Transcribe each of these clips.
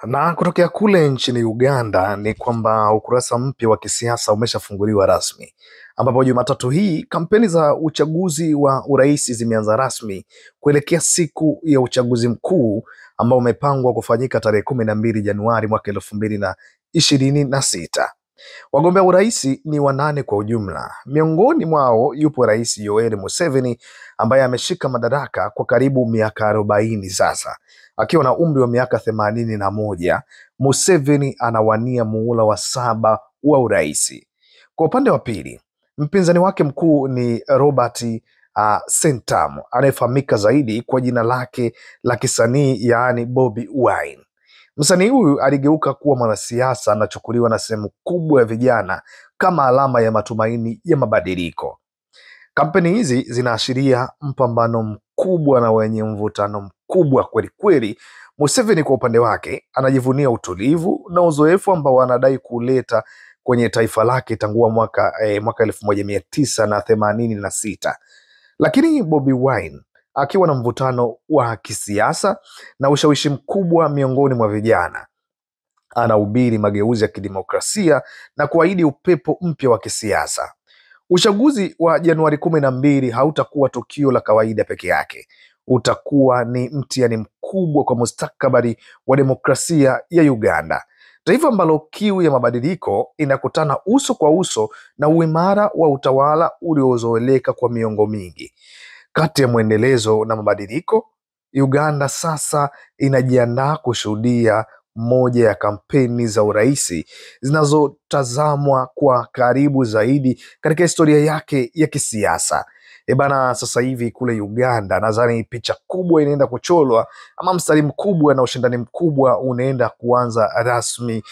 Na kutokea kule nchini Uganda ni kwamba ukurasa mpya wa kisiasa umeshafunguliwa rasmi, ambapo Jumatatu hii kampeni za uchaguzi wa urais zimeanza rasmi kuelekea siku ya uchaguzi mkuu ambao umepangwa kufanyika tarehe 12 Januari mwaka 2026. Wagombea urais ni wanane kwa ujumla. Miongoni mwao yupo Rais Yoweri Museveni ambaye ameshika madaraka kwa karibu miaka 40 sasa. Akiwa na umri wa miaka 81, Museveni anawania muhula wa 7 wa urais. Kwa upande wa pili, mpinzani wake mkuu ni Robert Sentamu anayefahamika zaidi kwa jina lake la kisanii yaani Bobi Wine. Msanii huyu aligeuka kuwa mwanasiasa, anachukuliwa na sehemu kubwa ya vijana kama alama ya matumaini ya mabadiliko. Kampeni hizi zinaashiria mpambano mkubwa na wenye mvutano mkubwa kweli kweli. Museveni kwa upande wake anajivunia utulivu na uzoefu ambao anadai kuleta kwenye taifa lake tangu mwaka 1986. Lakini Bobi Wine akiwa na mvutano wa kisiasa na ushawishi mkubwa miongoni mwa vijana, anahubiri mageuzi ya kidemokrasia na kuahidi upepo mpya wa kisiasa. Uchaguzi wa Januari 12 hautakuwa tukio la kawaida peke yake. Utakuwa ni mtihani mkubwa kwa mustakabali wa demokrasia ya Uganda, taifa ambalo kiu ya mabadiliko inakutana uso kwa uso na uimara wa utawala uliozoeleka kwa miongo mingi. Kati ya mwendelezo na mabadiliko, Uganda sasa inajiandaa kushuhudia moja ya kampeni za urais zinazotazamwa kwa karibu zaidi katika historia yake ya kisiasa. Sasa hivi kule Uganda nadhani picha kubwa inaenda kucholwa, ama mstari mkubwa na ushindani mkubwa unaenda kuanza rasmi,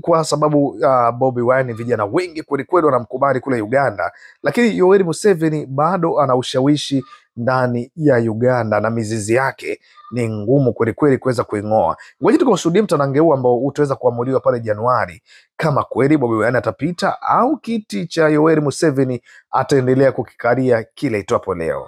kwa sababu Bobi Wine vijana wengi kweli kweli wanamkubali kule Uganda, lakini Yoweri Museveni bado ana ushawishi ndani ya Uganda na mizizi yake ni ngumu kweli kweli kuweza kuing'oa. Ngoja tukashuhudie mtanange huu ambao utaweza kuamuliwa pale Januari, kama kweli Bobi Wine atapita au kiti cha Yoweri Museveni ataendelea kukikalia kile itwapo leo.